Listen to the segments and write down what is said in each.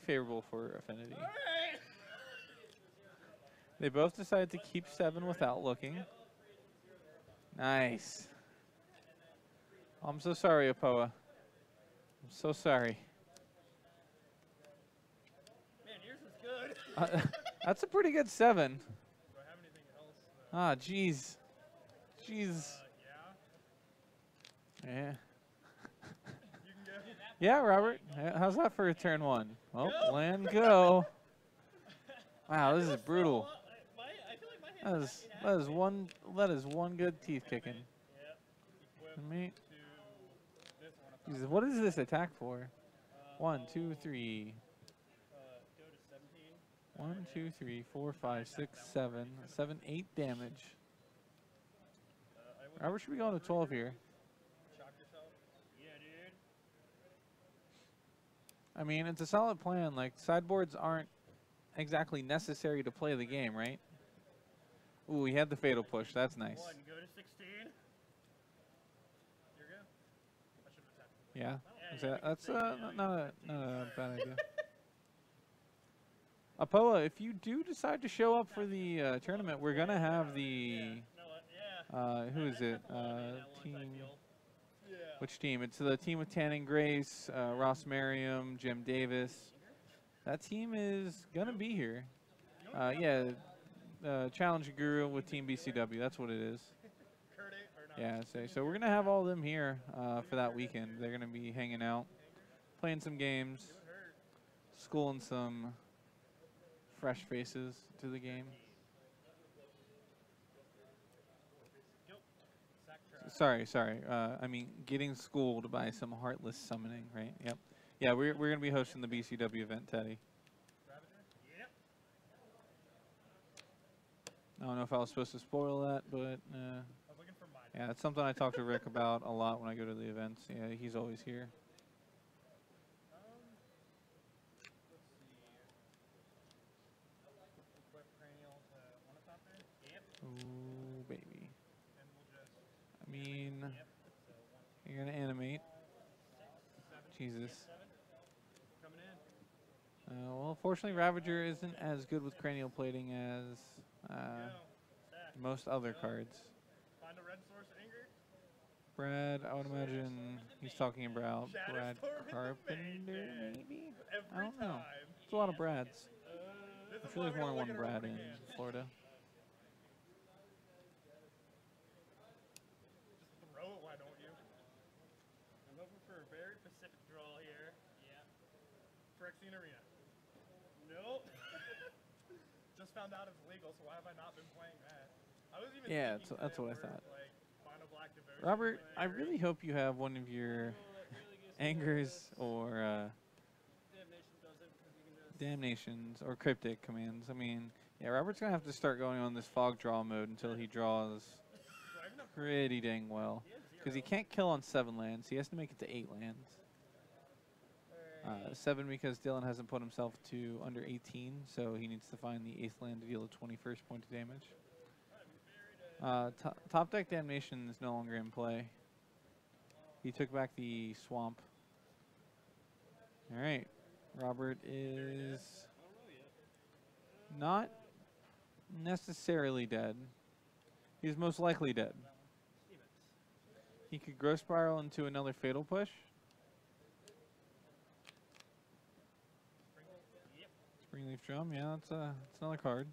favorable for Affinity. They both decided to keep 7 without looking. Nice. I'm so sorry, Apoa. I'm so sorry. Man, yours is good. That's a pretty good 7. Do I have anything else? Ah, jeez. Jeez. Yeah. Yeah. You can go. Yeah, Robert. How's that for a turn 1? Oh, land go. Wow, this is brutal. I feel like That is one good teeth kicking. Me. Jesus, what is this attack for? 1, 2, 3. 1, 2, 3, 4, 5, 6, 7. 7, 8 damage. Robert should be going to 12 here. I mean, it's a solid plan. Like, sideboards aren't exactly necessary to play the game, right? Ooh, he had the fatal push. That's nice. Go to 16. Here we go. Yeah. That's not a bad idea. Apoa, if you do decide to show up for the tournament, we're going to have the... who is it? Team... Which team? It's the team with Tanning Grace, Ross Merriam, Jim Davis. That team is going to be here. Challenge Guru with Team BCW. That's what it is. Yeah, so we're going to have all of them here for that weekend. They're going to be hanging out, playing some games, schooling some fresh faces to the game. Sorry. I mean, getting schooled by some heartless summoning, right? Yep. Yeah, we're going to be hosting the BCW event, Teddy. I don't know if I was supposed to spoil that, but yeah, it's something I talk to Rick about a lot when I go to the events. Yeah, he's always here. Ooh, baby. I mean, you're going to animate. Jesus. Well, fortunately, Ravager isn't as good with cranial plating as most other cards. Find a red source anger. Brad, I would imagine he's talking about Brad Carpenter, maybe? I don't know. There's a lot of Brads. I'm sure there's more than one Brad in Florida. Just throw it, why don't you? I'm hoping for a very Pacific draw here. Yeah. Phyrexian Arena. Nope. Just found out it's legal, so why have I not been playing that? I was even that's what I thought. Like, Final Black Devotion Robert, I really hope you have one of your angers or damnations or cryptic commands. I mean, yeah, Robert's going to have to start going on this fog draw mode until he draws pretty dang well. Because he can't kill on 7 lands. He has to make it to 8 lands. 7 because Dylan hasn't put himself to under 18, so he needs to find the 8th land to deal the 21st point of damage. Top deck damnation is no longer in play. He took back the swamp. All right, Robert is not necessarily dead. He's most likely dead. He could growth spiral into another fatal push. Springleaf Drum, yeah, that's another card.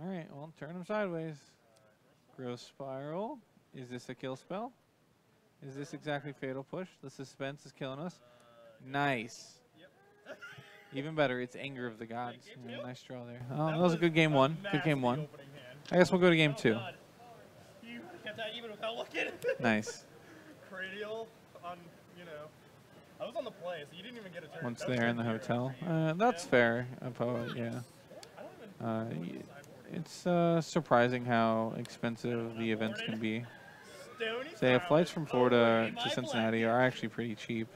All right, well, turn him sideways. Growth Spiral. Is this a kill spell? Is this exactly fatal push? The suspense is killing us. Nice. Even better, it's Anger of the Gods. Yeah, nice draw there. Oh, that was a good game 1. Good game 1. I guess we'll go to game 2. You kept that even without looking. Nice. Cranial on, you know. I was on the play, so you didn't even get a turn. Once there in the hotel. That's fair, Poet, yeah. It's surprising how expensive the events can be. Say, flights from Florida to Cincinnati are actually pretty cheap.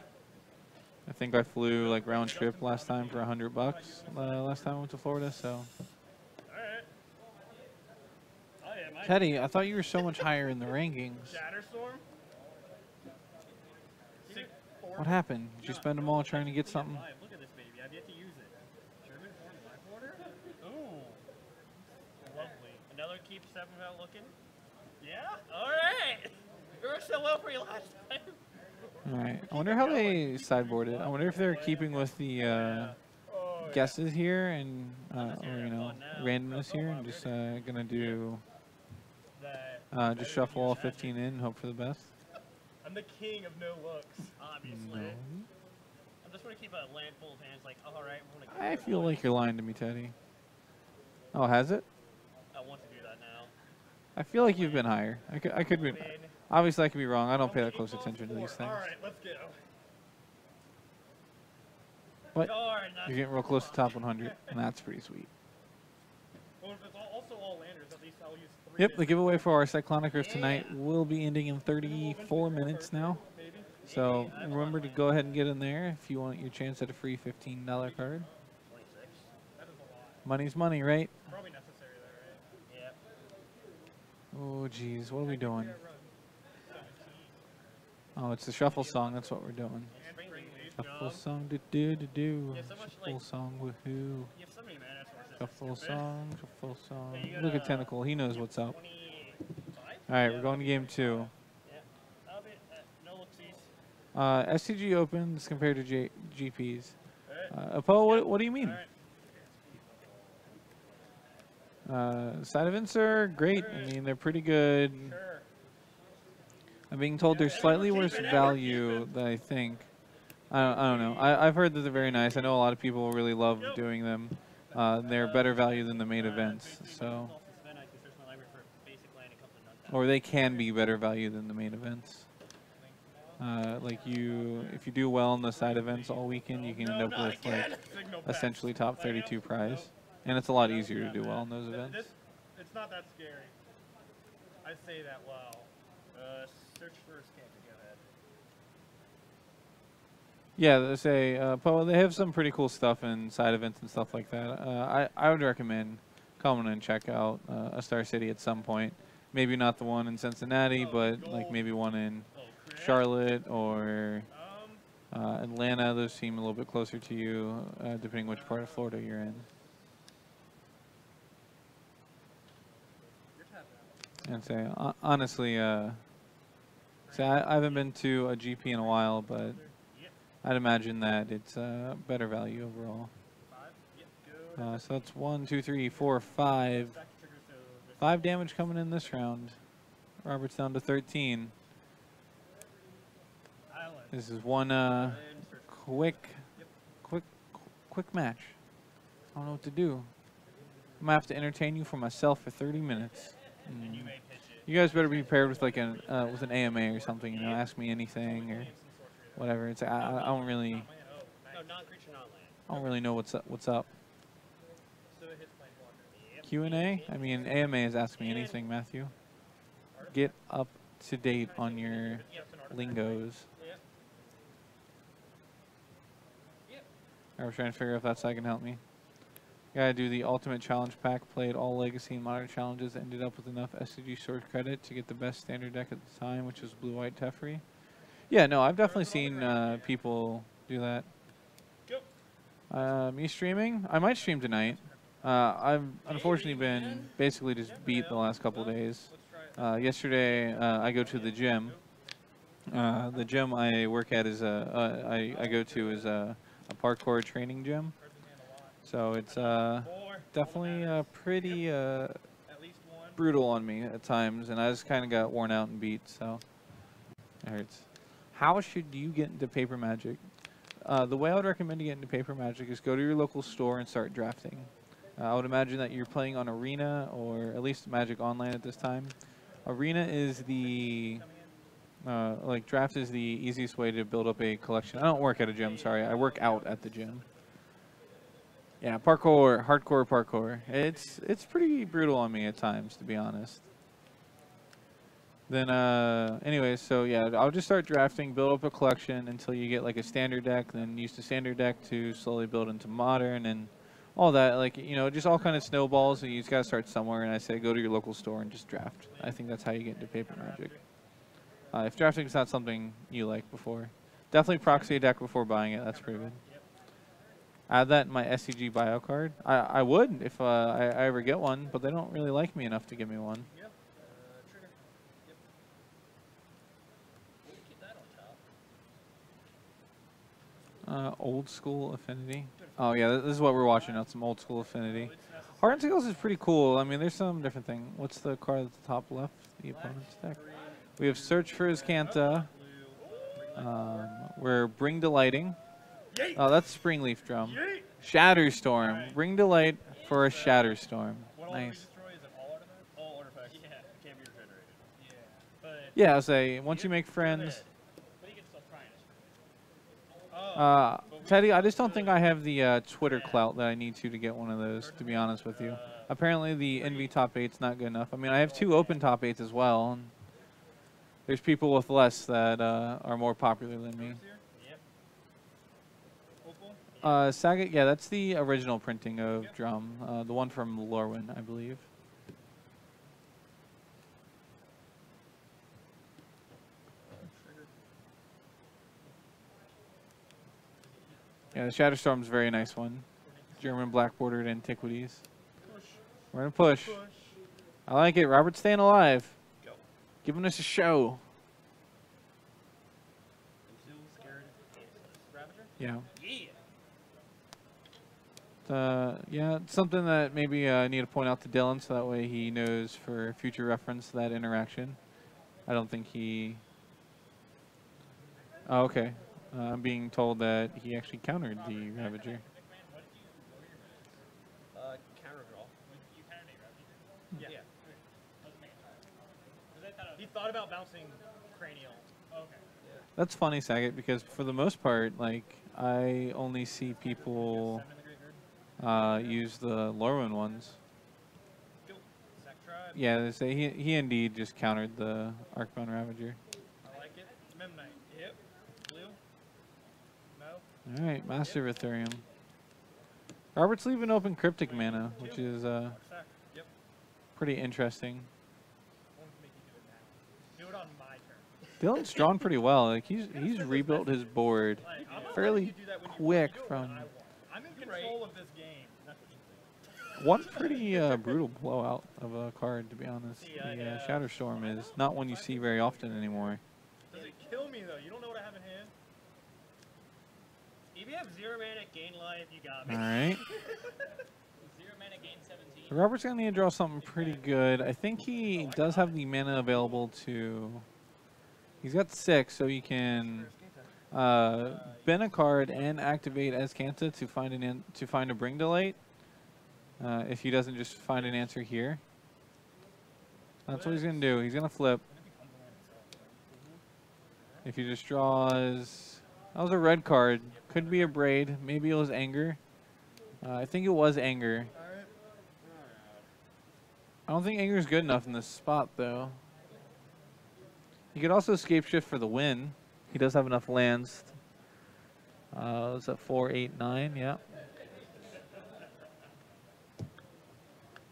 I think I flew like round trip last time for $100 last time I went to Florida, so. Teddy, I thought you were so much higher in the rankings. Shatterstorm? 4 What happened? Did you spend them all trying to get something? Look at this baby. I've yet to use it. German horn life order? Ooh. Lovely. Another keep 7 out looking? Yeah? Alright! You were so low for you last time. Alright. I wonder how they sideboarded. I wonder if they're keeping with the guesses here and, or, you know, randomness here and just gonna do, just shuffle all 15 in, hope for the best. I'm the king of no looks, obviously. No. I just want to keep a land full of hands like, alright, we're going to I feel like you're lying to me, Teddy. Oh, has it? I want to do that now. I feel like you've been higher. I could be. Obviously, I could be wrong. I don't pay that close attention to these things. Alright, let's go. What? You're getting real close to top 100, and that's pretty sweet. Well, if it's also all landers, at least I'll use 3. Yep, the giveaway for our Cyclonic Earth tonight will be ending in 34 minutes now. So remember to go ahead and get in there if you want your chance at a free $15 card. 26. That is a lot. Money's money, right? Probably necessary there, right? Yeah. Oh, geez. What are we doing? Oh, it's the shuffle song. That's what we're doing. Shuffle song, do-do-do-do. Shuffle song, woohoo. You have so many mana sources. Shuffle song, shuffle song. Look at Tentacle. He knows what's up. Alright, we're going to game 2. SCG opens compared to GPs. Apo, what do you mean? Side events are great. I mean, they're pretty good. I'm being told they're slightly worse value than I think. I don't know. I've heard that they're very nice. I know a lot of people really love doing them. They're better value than the main events. So, or they can be better value than the main events. Like if you do well in the side events all weekend, you can end up with like essentially top 32 prize, and it's a lot easier to do well in those events. It's not that scary. I say that wow. Search for a scam. Go ahead. Yeah, they say Poe. They have some pretty cool stuff in side events and stuff like that. I would recommend coming and check out a Star City at some point. Maybe not the one in Cincinnati, but like maybe one in Charlotte or Atlanta. Those seem a little bit closer to you, depending which part of Florida you're in. And say honestly, say I haven't been to a GP in a while, but I'd imagine that it's better value overall. So that's 1, 2, 3, 4, 5. 5 damage coming in this round. Robert's down to 13. This is one quick match. I don't know what to do. I'm gonna have to entertain you for myself for 30 minutes. You guys better be prepared with like with an AMA or something. You know, ask me anything or whatever. It's I don't really know what's up. Q&A? I mean, AMA is Ask Me Anything, Matthew. Get up to date on your lingos. I was trying to figure out if that side can help me. Gotta do the Ultimate Challenge Pack. Played all Legacy and Modern Challenges. Ended up with enough SCG Sword credit to get the best standard deck at the time, which was Blue-White Teferi. Yeah, no, I've definitely seen people do that. Me streaming? I might stream tonight. I've unfortunately been basically just beat the last couple of days. Yesterday, I go to the gym. The gym I work at is I go to is a parkour training gym. So it's definitely pretty brutal on me at times, and I just kind of got worn out and beat, so it hurts. How should you get into Paper Magic? The way I would recommend you get into Paper Magic is go to your local store and start drafting. I would imagine that you're playing on Arena or at least Magic Online at this time. Arena is the like draft is the easiest way to build up a collection. I don't work at a gym, sorry. I work out at the gym. Yeah, parkour, hardcore parkour. It's pretty brutal on me at times, to be honest. Then, anyways, so yeah, I'll just start drafting, build up a collection until you get like a standard deck, then use the standard deck to slowly build into modern and all that. Like, you know, just all kind of snowballs. So you just got to start somewhere, and I say go to your local store and just draft. I think that's how you get into Paper Magic. If drafting is not something you like before, Definitely proxy a deck before buying it. That's pretty good. Yep. Add that in my SCG bio card. I would if I ever get one, but they don't really like me enough to give me one. Yep. Trigger. Yep. We'll keep that on top. Old school Affinity. Oh yeah, this is what we're watching now. Some old school Affinity. Heart and Seagulls is pretty cool. I mean, there's some different thing. What's the card at the top left? The opponent's deck. We have Search for his Kanta. We're Bring Delighting. Oh, that's Springleaf Drum. Shatterstorm. Bring Delight for a Shatterstorm. Nice. All artifacts. Yeah. Can't be refrigerated. Yeah. But Yeah, I'll say once you make friends. But he can still try it. Teddy, I just don't think I have the Twitter clout that I need to get one of those, to be honest with you. Apparently the NV top 8's not good enough. I mean, I have 2 open top 8s as well. And there's people with less that are more popular than me. Saga, yeah, that's the original printing of Drum. The one from Lorwyn, I believe. Yeah, the Shatterstorm's a very nice one. German black bordered antiquities. We're gonna push. I like it. Robert's staying alive. Go. Giving us a show. Yeah. Yeah, it's something that maybe I need to point out to Dylan so that way he knows for future reference that interaction. I don't think he... Oh, okay. I'm being told that he actually countered the Ravager. Counter draw. Yeah. He thought about bouncing Cranial. Okay. Yeah. That's funny, Saget, because for the most part, like, I only see people use the Lorwyn ones. Yeah, they say he indeed just countered the Arcbound Ravager. I like it. Memnite. Yep. Blue. No. All right, Master of Ethereum. Robert's leaving open Cryptic Mana, which is pretty interesting. Do it on my turn. Dylan's drawn pretty well. Like he's rebuilt his board fairly quick from I'm in control of this game. one pretty brutal blowout of a card, to be honest. The Shatterstorm is not one you see very often anymore. Does it kill me though? You don't know what I have in hand. If you have 0 mana, gain life, you got me. All right. 0 mana, gain 17. So Robert's gonna need to draw something pretty good. I think he does have the mana available to. He's got 6, so he can bin a card and activate as Kanta to find a Bring Delight. If he doesn't just find an answer here, that's what he's gonna do. He's gonna flip. If he just draws, that was a red card. Could be a Braid. Maybe it was Anger. I think it was Anger. I don't think Anger is good enough in this spot, though. He could also Scapeshift for the win. He does have enough lands. Is that 4, 8, 9? Yeah.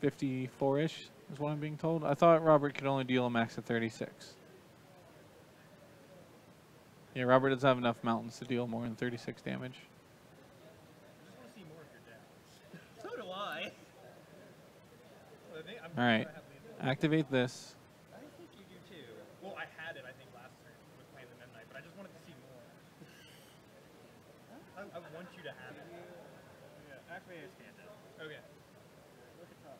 54-ish is what I'm being told. I thought Robert could only deal a max of 36. Yeah, Robert doesn't have enough mountains to deal more than 36 damage. I just want to see more of your deck. So do I. All right, activate this. I think you do too. Well, I had it, I think, last turn with playing the Memnite, but I just wanted to see more. I want you to have it. Yeah, activate his Kanta. Okay. Look at top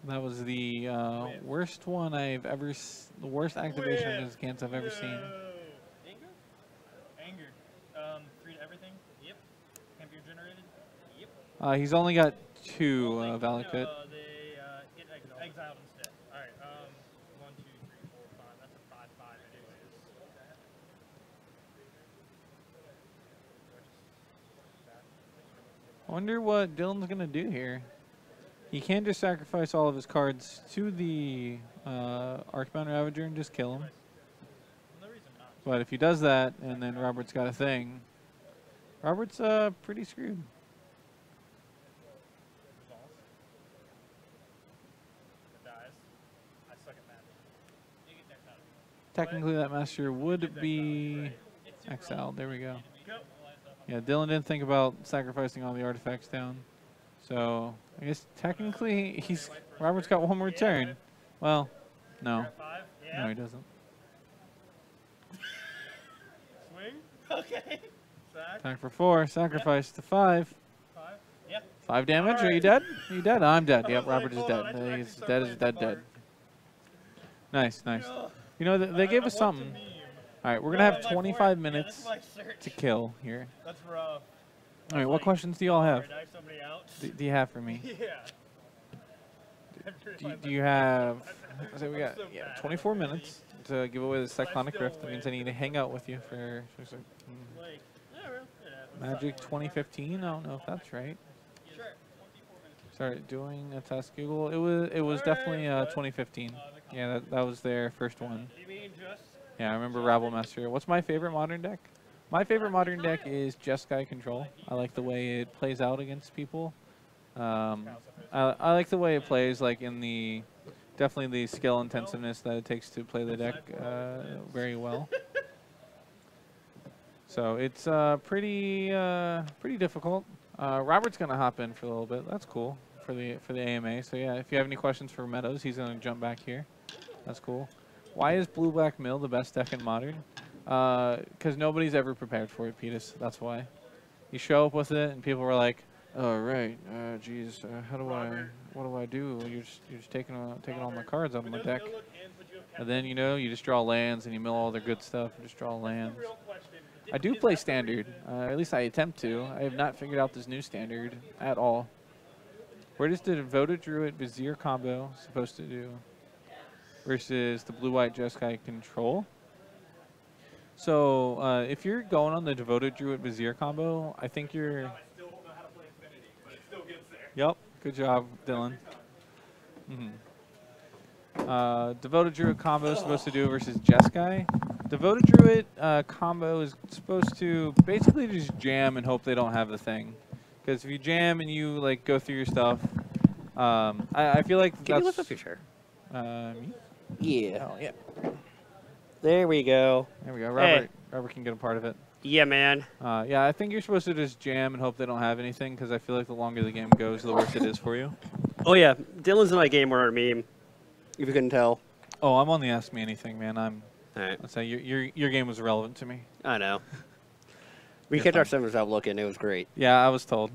4. That was the worst one I've ever. The worst activation of his Kanta I've ever seen. Anger. 3 to everything. Yep. Can't be generated. Yep. He's only got 2 Valakut. They get exiled instead. All right. 1, 2, 3, 4, 5. That's a 5/5 anyways. I wonder what Dylan's gonna do here. He can just sacrifice all of his cards to the Arcbound Ravager and just kill him. No reason not. But if he does that, and then Robert's got a thing, Robert's pretty screwed. Dies. I suck at Magic. You get next Technically, that master would be exiled. There we go. Go. Yeah, Dylan didn't think about sacrificing all the artifacts down. So, I guess technically, Robert's got one more turn. Well, no. You're at 5. Yeah. No, he doesn't. Swing. Okay. Sack. Attack for 4, sacrifice to 5. 5. Yeah. 5 damage. All Are you right. dead? Are you dead? I'm dead. I Yep, was like, Robert is hold dead. on, I should actually He's start dead playing as dead, dead. smart. Nice, nice. Ugh. You know, they gave I us want to something. meme. All right, we're No, going to have my 25 fourth- minutes Yeah, that's my search. to kill here. That's rough. All right, what questions do you all have? Alright, I have somebody out. Do you have for me? Yeah. Do you have... So we I'm got so yeah, bad at 24 Affinity. minutes to give away the Cyclonic still Rift. That means I win. need to hang out with you for Like, yeah, well, it happens. Magic 2015. I don't know if that's right. Sure. Started doing a test Google. It was definitely 2015. Yeah, that was their first one. You mean just? Yeah, I remember Rabble Master. What's my favorite modern deck? My favorite modern deck is Jeskai Control. I like the way it plays out against people. I like the way it plays, like in the definitely the skill intensiveness that it takes to play the deck very well. So it's pretty difficult. Robert's gonna hop in for a little bit. That's cool for the AMA. So yeah, if you have any questions for Meadows, he's gonna jump back here. That's cool. Why is Blue Black Mill the best deck in Modern? Because nobody's ever prepared for it, Petus. That's why. You show up with it, and people were like, "Oh right, geez, what do I do? You're just taking all my cards out of my deck." And then you just draw lands, and you mill all their good stuff, and just draw lands. I do play standard. At least I attempt to. I have not figured out this new standard at all. Where does the Devoted Druid Vizier combo supposed to do versus the blue-white Jeskai Control? So if you're going on the Devoted Druid Vizier combo, I think you're... I still don't know how to play Affinity, but it still gets there. Yep. Good job, Dylan. Devoted Druid combo is supposed to do versus Jeskai. Devoted Druid combo is supposed to basically just jam and hope they don't have the thing. Because if you jam and you like go through your stuff, I feel like Can you that's... lift up your chair? Me? Yeah. Oh, yeah. There we go. There we go. Hey. Robert can get a part of it. Yeah, man. Yeah, I think you're supposed to just jam and hope they don't have anything, because I feel like the longer the game goes, the worse it is for you. Oh, yeah. Dylan's in my game or meme, if you couldn't tell. Oh, I'm on the Ask Me Anything, man. All right. Let's say your game was irrelevant to me. I know. We You're kept our fine. 7s out looking. It was great. Yeah, I was told.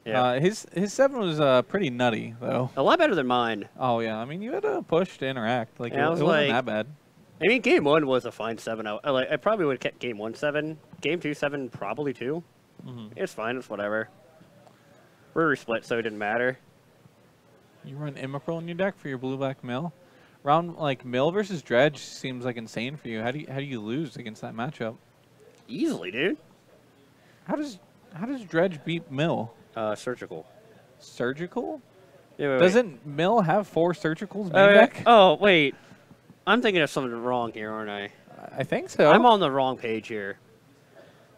Yeah. His 7 was pretty nutty, though. A lot better than mine. Oh, yeah. I mean, you had to push to interact. Like, Yeah, I it was wasn't like- that bad. I mean, game 1 was a fine 7. I probably would have kept game 1 7. Game 2 7, probably 2. It's fine. It's whatever. We're split, so it didn't matter. You run Immoral in your deck for your blue-black mill? Round, like, mill versus dredge seems like insane for you. How do you lose against that matchup? Easily, dude. How does dredge beat mill? Surgical. Surgical? Yeah, wait, Doesn't mill have 4 surgicals main wait. deck? Oh, wait. I'm thinking of something wrong here, aren't I? I think so. I'm on the wrong page here.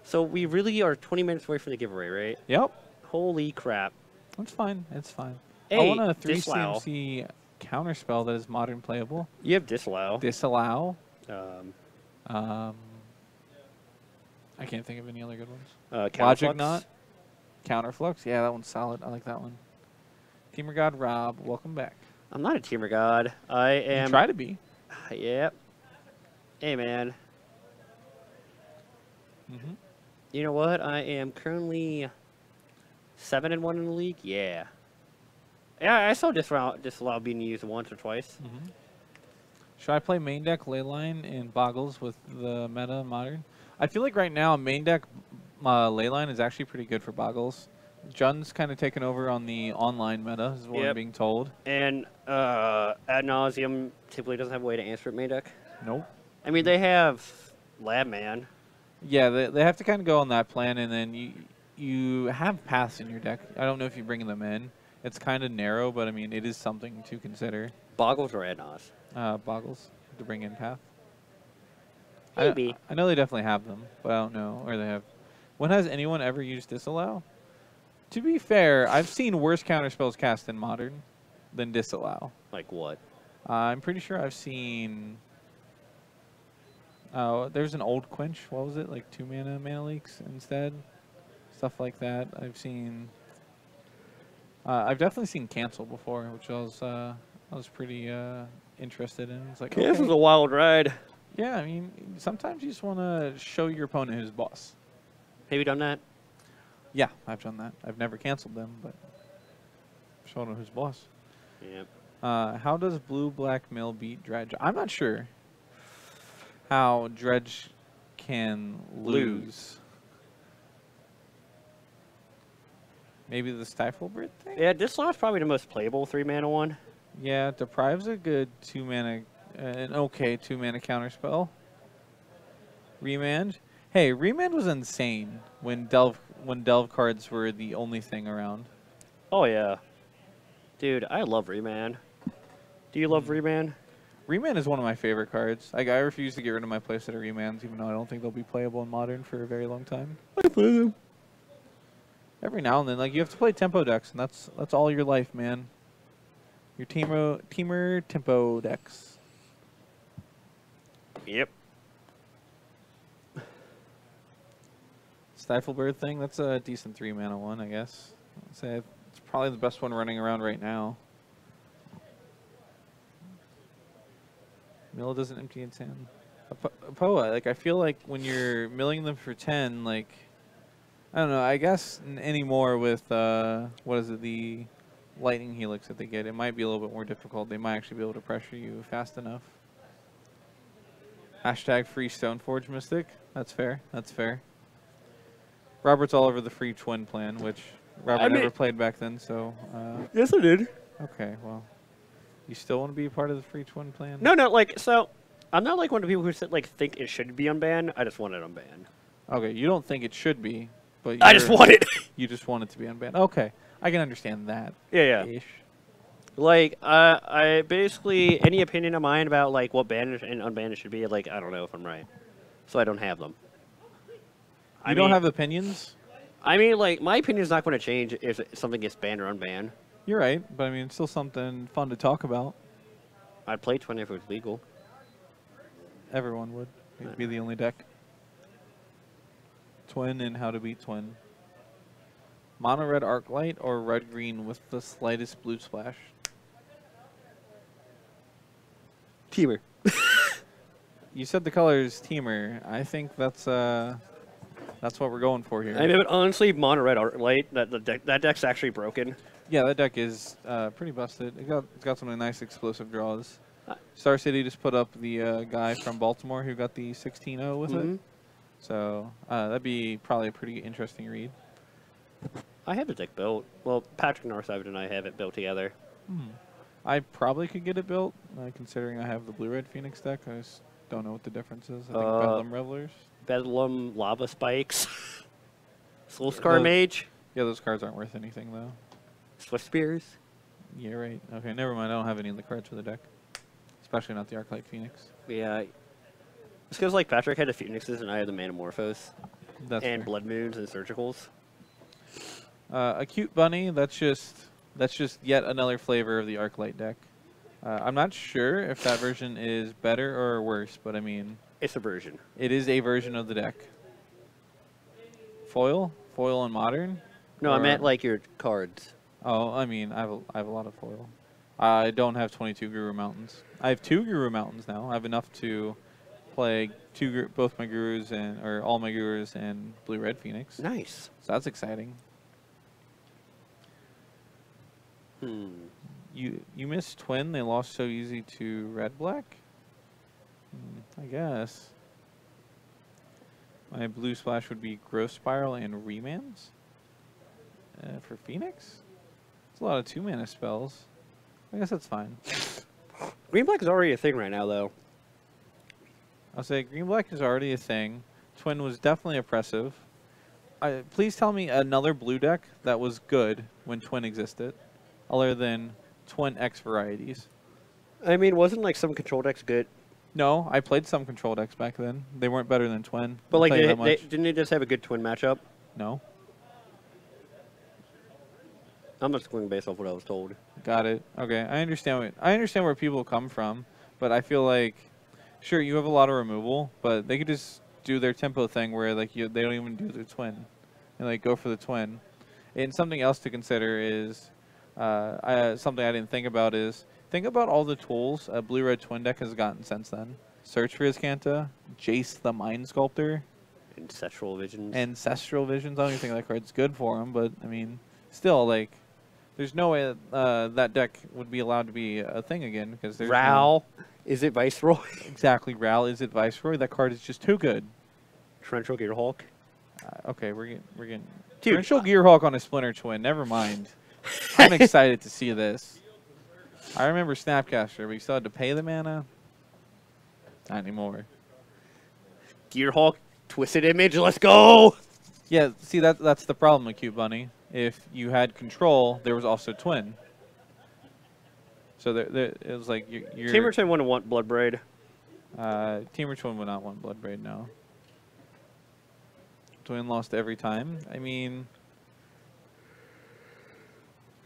So we really are 20 minutes away from the giveaway, right? Yep. Holy crap. It's fine. It's fine. I Hey, want a 3 disallow. CMC counterspell that is modern playable. You have disallow. Disallow. Um, I can't think of any other good ones. Counterflux. Logic Knot. Counterflux. Yeah, that one's solid. I like that one. Teamer God Rob, welcome back. I'm not a teamer god. I You am. try to be. Yep. Hey, man. You know what? I am currently 7-1 in the league. Yeah. Yeah, I saw disallow being used once or twice. Should I play main deck Leyline and Boggles with the meta modern? I feel like right now main deck Leyline is actually pretty good for Boggles. Jun's kind of taken over on the online meta, is what I'm Yep. being told. And ad nauseum typically doesn't have a way to answer it main deck. Nope. I mean, they have Lab Man. Yeah, they have to kind of go on that plan, and then you have paths in your deck. I don't know if you bring them in. It's kind of narrow, but I mean, it is something to consider. Boggles or ad nos? Boggles to bring in path. Maybe. I know they definitely have them, but I don't know where they have. When has anyone ever used Disallow? To be fair, I've seen worse counterspells cast in Modern than Disallow. Like what? I'm pretty sure I've seen There's an old quench. What was it? Like 2 mana leaks instead. Stuff like that. I've definitely seen cancel before, which I was pretty interested in. It's like, Okay, this okay. is a wild ride. Yeah, I mean, sometimes you just want to show your opponent who's boss. Have you done that? Yeah, I've done that. I've never canceled them, but shown them who's boss. Yep. How does blue-black mill beat Dredge? I'm not sure how Dredge can lose. Maybe the Stifle Bird thing? Yeah, this slot's probably the most playable 3-mana one. Yeah, Deprive's a good 2-mana, an okay 2-mana counterspell. Remand. Hey, Remand was insane when Delve cards were the only thing around. Oh, yeah. Dude, I love Remand. Do you love Remand? Remand is one of my favorite cards. I refuse to get rid of my playset of Remands, even though I don't think they'll be playable in Modern for a very long time. I play them. Every now and then, like, you have to play tempo decks, and that's all your life, man. Your teamer tempo decks. Yep. Stifle Bird thing, that's a decent 3-mana one, I guess. I'd say it's probably the best one running around right now. Mill doesn't empty its hand. Poa, like, I feel like when you're milling them for 10, like, I don't know, I guess anymore with, what is it, the lightning helix that they get, it might be a little bit more difficult. They might actually be able to pressure you fast enough. Hashtag free Stoneforge Mystic. That's fair. That's fair. Robert's all over the free twin plan, which Robert never played back then, so... yes, I did. Okay, well... You still want to be a part of the free twin plan? No, like, so... I'm not like one of the people who think it should be unbanned. I just want it unbanned. Okay, you don't think it should be, but I just want it. You just want it to be unbanned. Okay, I can understand that. Yeah. Ish. Like, I basically... Any opinion of mine about, like, what banned and unbanned it should be, like, I don't know if I'm right. So I don't have them. You don't have opinions? I mean, like, my opinion is not going to change if something gets banned or unbanned. You're right, but I mean, it's still something fun to talk about. I'd play Twin if it was legal. Everyone would. It'd be the only deck. Twin and how to beat Twin. Mono red Arclight or red green with the slightest blue splash? Teamer. You said the color is Teamer. I think that's what we're going for here. I mean, but honestly, Mono Red Arclight, that deck's actually broken. Yeah, that deck is pretty busted. It's got some nice explosive draws. Star City just put up the guy from Baltimore who got the 16-0 with it. So that'd be probably a pretty interesting read. I have the deck built. Well, Patrick Northside and I have it built together. I probably could get it built, considering I have the Blue-Red Phoenix deck. I just don't know what the difference is. I think Bedlam Revelers. Bedlam Lava Spikes. Soul Scar Mage. Yeah, those cards aren't worth anything, though. Swift Spears. Yeah, right. Okay, never mind. I don't have any of the cards for the deck. Especially not the Arclight Phoenix. Yeah. It's because, like, Patrick had the Phoenixes and I had the Manamorphos. That's and fair. Blood Moons and Surgicals. Acute Bunny, that's just yet another flavor of the Arclight deck. I'm not sure if that version is better or worse, but I mean... It's a version. It is a version of the deck. Foil? Foil in Modern? No, I meant, like, your cards. Oh, I mean, I have a lot of foil. I don't have 22 Guru Mountains. I have 2 Guru Mountains now. I have enough to play both my Gurus or all my Gurus and Blue-Red Phoenix. Nice. So that's exciting. You missed Twin. They lost so easy to Red-Black? I guess. My blue splash would be Growth Spiral and Remands. For Phoenix? It's a lot of 2-mana spells. I guess that's fine. Green-Black is already a thing right now, though. I'll say Green-Black is already a thing. Twin was definitely oppressive. Please tell me another blue deck that was good when Twin existed, other than Twin X varieties. I mean, wasn't, like, some control decks good? No, I played some control decks back then. They weren't better than Twin. But, like, didn't they just have a good Twin matchup? No. I'm just going based off what I was told. Got it. Okay, I understand where people come from, but I feel like sure, you have a lot of removal, but they could just do their tempo thing where like they don't even do their twin, and like go for the twin. And something else to consider is something I didn't think about is think about all the tools a blue-red twin deck has gotten since then. Search for Azcanta, Jace the Mind Sculptor, Ancestral Visions. Ancestral Visions. I don't even think that card's good for him, but I mean, still, like, there's no way that deck would be allowed to be a thing again because there's Ral. Is it Viceroy? Exactly, Ral. Is it Viceroy? That card is just too good. Torrential Gearhulk. Okay, we're getting Dude, Torrential Gearhulk on a Splinter Twin. Never mind. I'm excited to see this. I remember Snapcaster, but you still had to pay the mana. Not anymore. Gearhulk, Twisted Image, let's go! Yeah, see that's the problem with Cute Bunny. If you had control, there was also Twin. So there it was like your Tamer Twin wouldn't want Bloodbraid. Tamer Twin would not want Bloodbraid, no. Twin lost every time. I mean,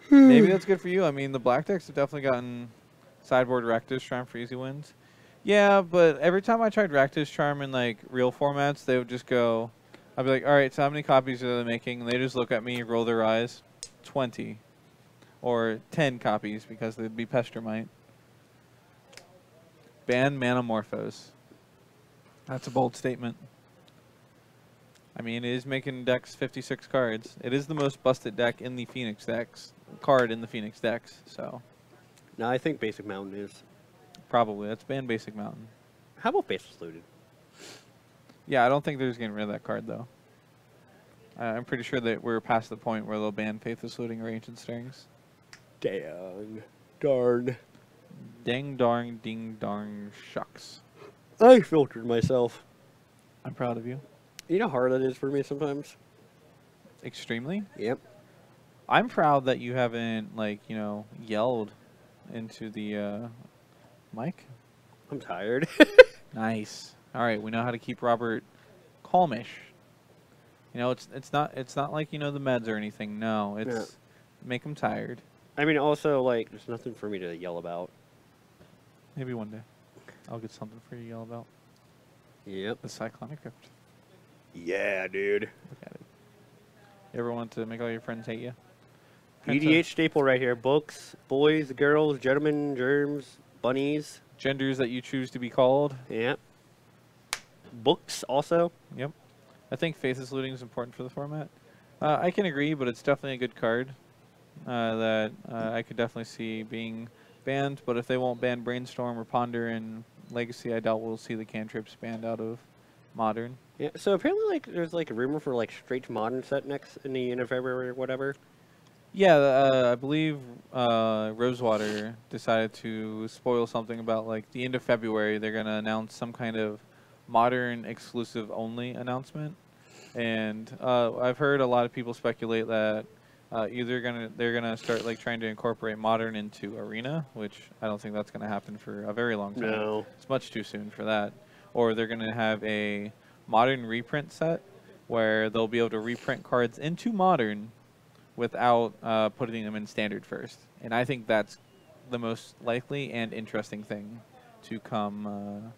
maybe that's good for you. I mean, the black decks have definitely gotten sideboard Rakdos Charm for easy wins. Yeah, but every time I tried Rakdos Charm in like real formats, they would just go, I'd be like, all right, so how many copies are they making? And they just look at me, roll their eyes, 20. Or 10 copies because they'd be Pestermite. Ban Manamorphose. That's a bold statement. I mean, it is making decks 56 cards. It is the most busted deck in the Phoenix decks. Card in the Phoenix decks, so. No, I think Basic Mountain is. Probably. That's ban Basic Mountain. How about Faceless Looted? Yeah, I don't think they're just getting rid of that card, though. I'm pretty sure that we're past the point where they'll ban Faithless Looting or Ancient Strings. Dang. Darn. Ding darn, ding darn, shucks. I filtered myself. I'm proud of you. You know how hard that is for me sometimes? Extremely. Yep. I'm proud that you haven't, like, you know, yelled into the mic. I'm tired. Nice. All right, we know how to keep Robert calmish. You know, it's not like, you know, the meds or anything. No, it's make him tired. I mean, also, like, there's nothing for me to yell about. Maybe one day I'll get something for you to yell about. Yep. The Cyclonic Rift. Yeah, dude. Look at it. You ever want to make all your friends hate you? EDH staple right here. Books, boys, girls, gentlemen, germs, bunnies. Genders that you choose to be called. Yep. Books also. Yep. I think Faithless Looting is important for the format. I can agree, but it's definitely a good card that I could definitely see being banned. But if they won't ban Brainstorm or Ponder in Legacy, I doubt we'll see the cantrips banned out of Modern. Yeah. So apparently, like, there's like a rumor for like straight to Modern set next in the end of February or whatever. Yeah, I believe Rosewater decided to spoil something about like the end of February. They're gonna announce some kind of Modern exclusive only announcement, and I've heard a lot of people speculate that either they're gonna start like trying to incorporate Modern into Arena, which I don't think that's gonna happen for a very long time. No. It's much too soon for that. Or they're gonna have a Modern reprint set where they'll be able to reprint cards into Modern without putting them in Standard first. And I think that's the most likely and interesting thing to come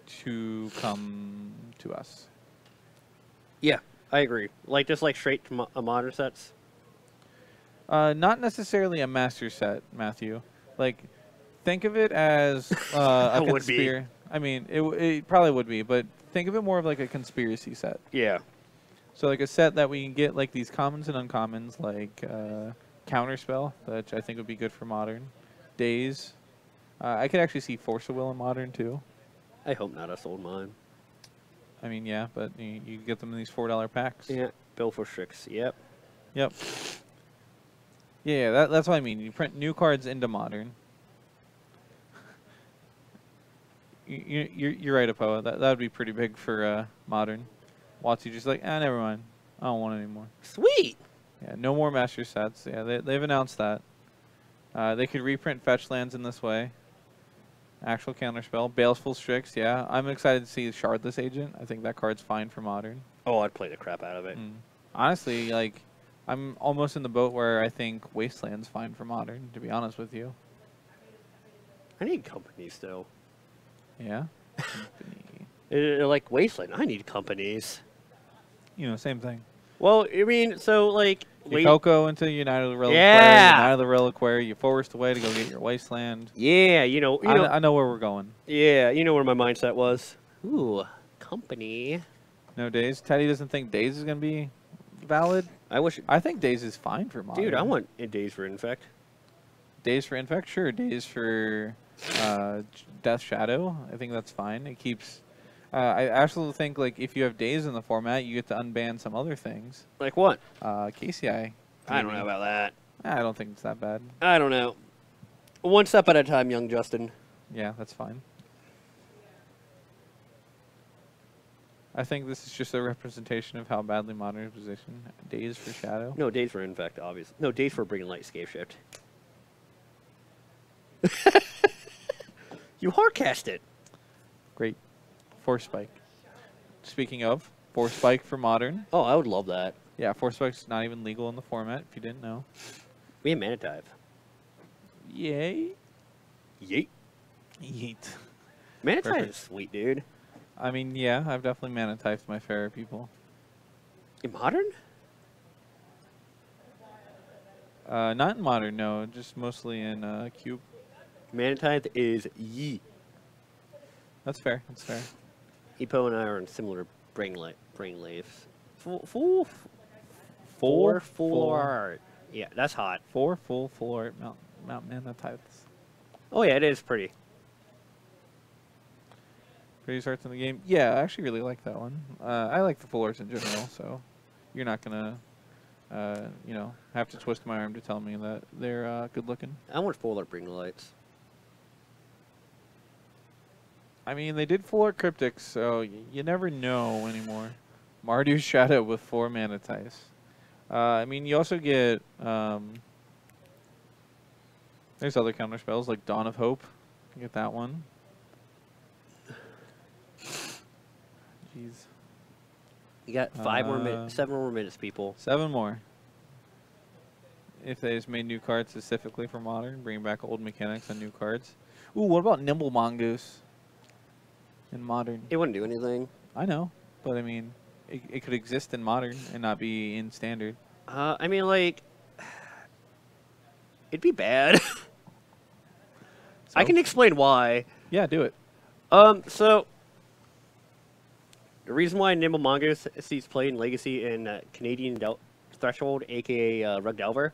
to us. Yeah, I agree. Like just like straight to Modern sets. Not necessarily a master set, Matthew. Like, think of it as a Would be. I mean, it probably would be, but think of it more of like a conspiracy set. Yeah. So like a set that we can get like these commons and uncommons, like Counterspell, which I think would be good for Modern. Daze. I could actually see Force of Will in Modern too. I hope not. I sold mine. I mean, yeah, but you get them in these $4 packs. Yeah. Bill for Strix. Yep. Yep. Yeah, that's what I mean. You print new cards into Modern. You're right, Apoa. That would be pretty big for Modern. Watsy just like, never mind. I don't want it anymore. Sweet. Yeah, no more master sets. Yeah, they've announced that. They could reprint fetch lands in this way. Actual counterspell. Baleful Strix, yeah. I'm excited to see Shardless Agent. I think that card's fine for Modern. Oh, I'd play the crap out of it. Honestly, like, I'm almost in the boat where I think Wasteland's fine for Modern, to be honest with you. I need company still. Yeah. Company. Like Wasteland, I need companies. You know, same thing. Well, I mean, so like, You Coco into United Reliquary. Yeah. United Reliquary. You forced away to go get your Wasteland. Yeah, I know where we're going. Yeah, you know where my mindset was. Ooh, company. No Days. Teddy doesn't think Days is gonna be valid. I think Days is fine for Modern. Dude, I want Days for Infect. Days for Infect, sure. Days for Death Shadow. I think that's fine. It keeps. I actually think like if you have Days in the format, you get to unban some other things. Like what? KCI. I don't know about that. I don't think it's that bad. I don't know. One step at a time, young Justin. Yeah, that's fine. I think this is just a representation of how badly Modern is positioned. Days for Shadow. No, Days for Infect, obviously. No, Days for Bringing Light Scapeshift. You hardcast it. Great. Force Spike. Speaking of, Force Spike for Modern. Oh, I would love that. Yeah, Force Spike's not even legal in the format, if you didn't know. We have Mana Dive. Yay. Yeet. Yeet. Mana Dive is sweet, dude. I mean, yeah, I've definitely Mana Typed my favorite people. In Modern? Not in Modern, no. Just mostly in Cube. Mana Tithe is Yee. That's fair. That's fair. Epo and I are in similar brain lives. Four Full art. Yeah, that's hot. 4 full art Mount Mana Types. Oh yeah, it is pretty. Pretty starts in the game. Yeah, I actually really like that one. I like the full arts in general, so you're not gonna, you know, have to twist my arm to tell me that they're good looking. I want full art Bring Lights. I mean, they did full art cryptics, so you never know anymore. Marduk's Shadow with 4 Mana Types. I mean, you also get there's other counter spells like Dawn of Hope. You get that one. Jeez. You got 5 more minutes, 7 more minutes, people. 7 more. If they just made new cards specifically for Modern, bring back old mechanics on new cards. Ooh, what about Nimble Mongoose in Modern? It wouldn't do anything. I know, but I mean, it could exist in Modern and not be in Standard. I mean, like, it'd be bad. I can explain why. Yeah, do it. So the reason why Nimble Mongoose sees play in Legacy in Canadian Threshold, aka Rug Delver,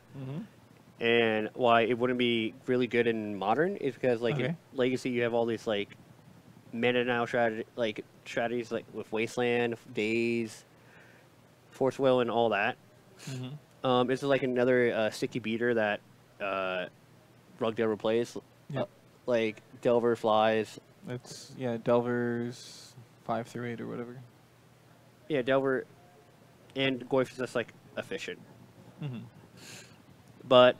and why it wouldn't be really good in Modern is because, like, in Legacy you have all these like mana now strategies like with Wasteland, Daze, Force Will, and all that. It's like another sticky beater that Rug Delver plays. Yep. Like Delver flies. It's Delver's 5 through 8 or whatever. Yeah, Delver and Goyf is just like efficient. But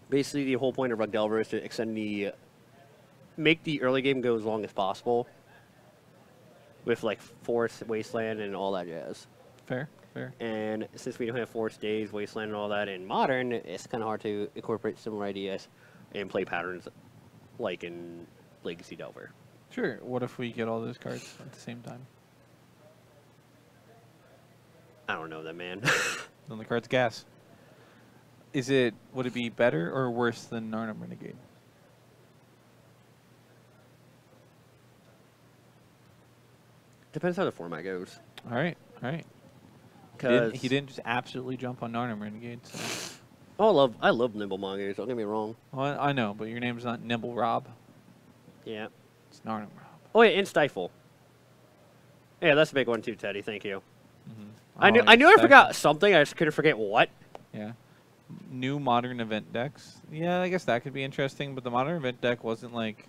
basically, the whole point of Rug Delver is to extend make the early game go as long as possible with like Force, Wasteland, and all that jazz. Fair, fair. And since we don't have Force, Days, Wasteland, and all that in Modern, it's kind of hard to incorporate similar ideas and play patterns like in Legacy Delver. Sure. What if we get all those cards at the same time? I don't know that, man. Then the card's gas. Would it be better or worse than Narnum Renegade? Depends how the format goes. All right, all right. He didn't just absolutely jump on Narnum Renegade. So. Oh, I love Nimble Mongoose. Don't get me wrong. Well, I know, but your name's not Nimble Rob. Yeah. It's Narnum Rob. Oh, yeah, and Stifle. Yeah, that's a big one too, Teddy. Thank you. Oh, I knew I forgot something. I just couldn't forget what. Yeah. New Modern event decks. Yeah, I guess that could be interesting, but the Modern event deck wasn't like...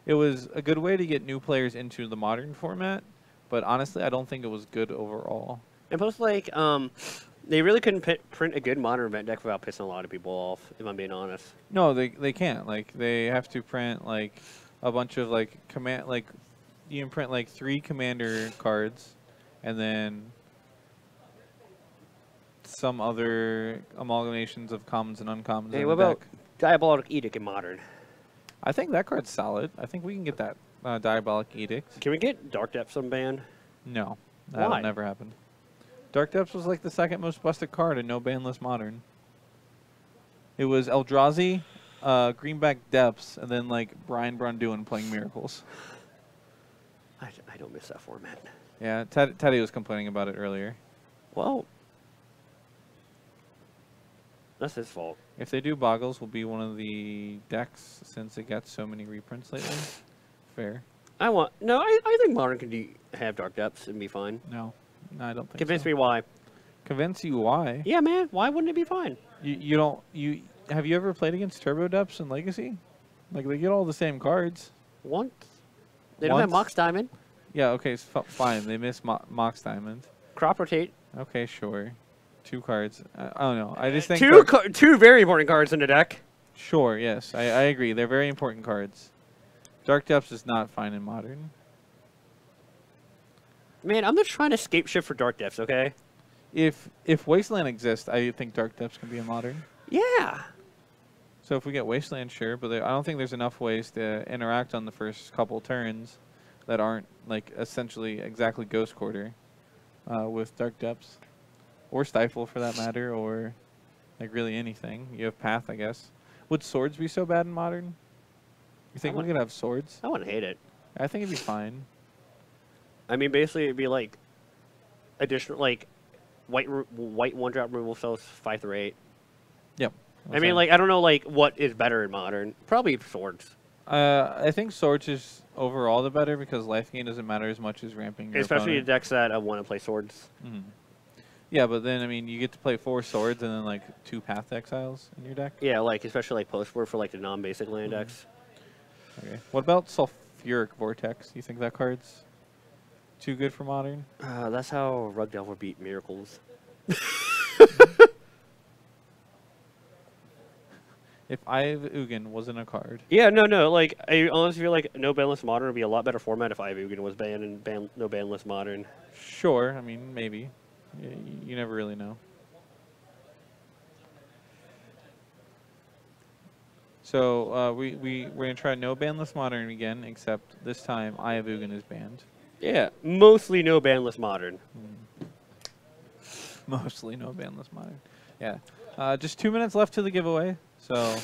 It was a good way to get new players into the Modern format, but honestly, I don't think it was good overall. And plus, like, they really couldn't print a good Modern event deck without pissing a lot of people off, if I'm being honest. No, they can't. Like, they have to print, like, a bunch of, like, you can print, like, 3 commander cards, and then some other amalgamations of commons and uncommons. Hey, in what the about deck. Diabolic Edict in Modern? I think that card's solid. I think we can get that Diabolic Edict. Can we get Dark Depths unbanned? No, that'll Why? never happen. Dark Depths was like the second most busted card in No Banless Modern. It was Eldrazi, Greenback Depths, and then like Brian Brunduin playing Miracles. I don't miss that format. Yeah, Teddy was complaining about it earlier. Well, that's his fault. If they do Boggles, will be one of the decks since it got so many reprints lately. Fair. I think Modern can have Dark Depths and be fine. No, I don't think Convince so. me why. Convince you why? Yeah, man. Why wouldn't it be fine? You have you ever played against Turbo Depths in Legacy? Like they get all the same cards. Once. They don't have Once? Mox Diamond. Yeah, okay, fine. They miss Mox Diamond. Crop Rotate. Okay, sure. 2 cards. I don't know. I just think Two very important cards in the deck. Sure, yes, I agree. They're very important cards. Dark Depths is not fine in Modern. Man, I'm just trying to Scapeshift for Dark Depths, okay? If Wasteland exists, I think Dark Depths can be in Modern. Yeah. So if we get Wasteland, sure, but I don't think there's enough ways to interact on the first couple turns that aren't like essentially exactly Ghost Quarter with Dark Depths. Or Stifle, for that matter, or like really anything. You have Path, I guess. Would Swords be so bad in Modern? You think we could have Swords? I wouldn't hate it. I think it'd be fine. I mean, basically, it'd be like additional, like white 1-drop removal spells 5 through 8. Yep. I mean, like I don't know, like what is better in Modern? Probably Swords. I think Swords is overall the better because life gain doesn't matter as much as ramping your Especially opponent. the decks that want to play Swords. Mhm. Yeah, but then, I mean, you get to play 4 Swords and then, like, 2 Path Exiles in your deck. Yeah, like, especially, like, Post-War for, like, the non-basic land decks. Okay. What about Sulfuric Vortex? You think that card's too good for Modern? That's how Rug Delver beat Miracles. If Eye of Ugin wasn't a card. Yeah, no, like, I honestly feel like No Banless Modern would be a lot better format if Eye of Ugin was banned and No Banless Modern. Sure, I mean, maybe. You never really know. So we're going to try No Banless Modern again, except this time Eye of Ugin is banned. Yeah, mostly No Banless Modern. Mostly No Banless Modern. Yeah. Just 2 minutes left to the giveaway. So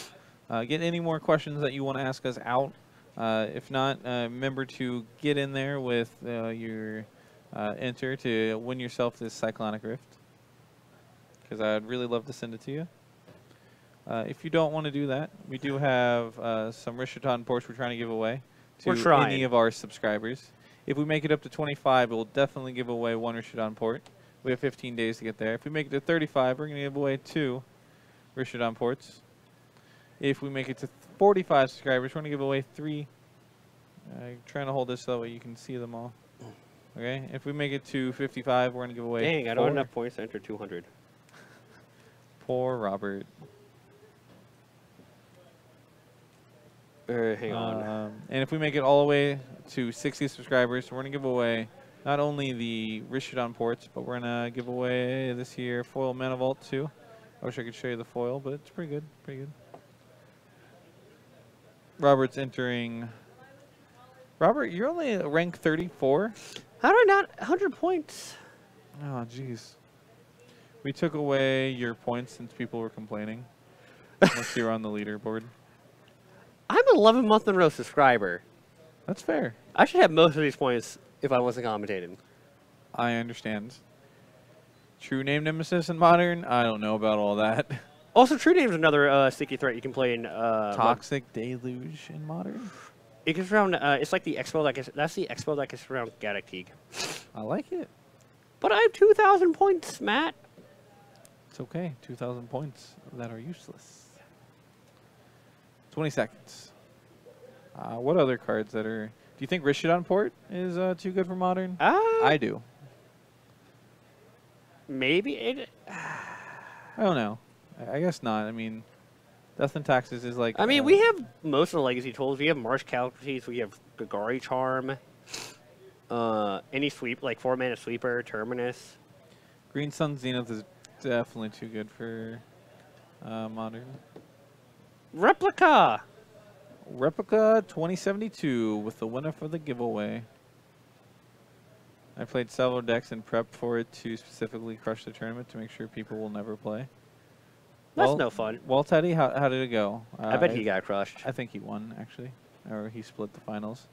get any more questions that you want to ask us out. If not, remember to get in there with your enter to win yourself this Cyclonic Rift. Because I'd really love to send it to you. If you don't want to do that, we do have some Rishadan ports we're trying to give away to any of our subscribers. If we make it up to 25, we'll definitely give away 1 Rishadan port. We have 15 days to get there. If we make it to 35, we're going to give away 2 Rishadan ports. If we make it to 45 subscribers, we're going to give away 3. Trying to hold this so that way you can see them all. Okay. If we make it to 55, we're going to give away Dang, I 4. don't have enough points to enter 200. Poor Robert. Hang on. And if we make it all the way to 60 subscribers, we're going to give away not only the Rishadan ports, but we're going to give away this year foil Mana Vault too. I wish I could show you the foil, but it's pretty good. Pretty good. Robert's entering. Robert, you're only rank 34? How do I not 100 points? Oh, jeez. We took away your points since people were complaining. Once you're on the leaderboard. I'm an 11-month in a row subscriber. That's fair. I should have most of these points if I wasn't commentating. I understand. True Name Nemesis in Modern? I don't know about all that. Also, True Name's another sticky threat you can play in. Toxic Deluge in Modern? It gets around. It's like the expo that gets. That's the expo that gets around Gaddock Teague. I like it. But I have 2,000 points, Matt. It's okay. 2,000 points that are useless. 20 seconds. What other cards that are... Do you think Rishadan Port is too good for Modern? I do. Maybe it... I don't know. I guess not. I mean, Death and Taxes is like... I mean, we have most of the legacy tools. We have Marsh Casualties. We have Gagari Charm. Any sweep, like 4-mana sweeper, Terminus. Green Sun Zenith is definitely too good for Modern. Replica! Replica 2072 with the winner for the giveaway. I played several decks and prepped for it to specifically crush the tournament to make sure people will never play. That's no fun. Well, Teddy, how did it go? I bet he got crushed. I think he won, actually. Or he split the finals.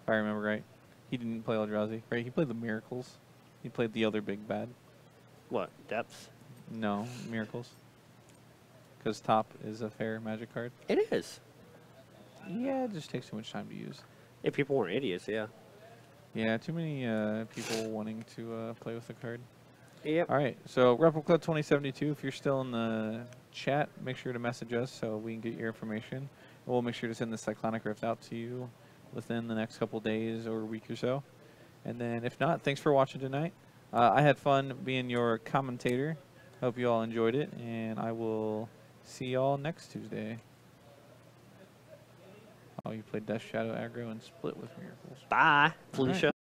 If I remember right. He didn't play Eldrazi. Right, he played the Miracles. He played the other big bad. What, Depths? No, Miracles. Because top is a fair Magic card. It is. Yeah, it just takes too much time to use. If people weren't idiots, yeah. Yeah, too many people wanting to play with the card. Yep. All right, so Replica 2072, if you're still in the chat, make sure to message us so we can get your information. And we'll make sure to send the Cyclonic Rift out to you within the next couple days or a week or so. And then if not, thanks for watching tonight. I had fun being your commentator. Hope you all enjoyed it, and I will see y'all next Tuesday. Oh, you played Death Shadow aggro and split with Miracles. Bye, Felicia.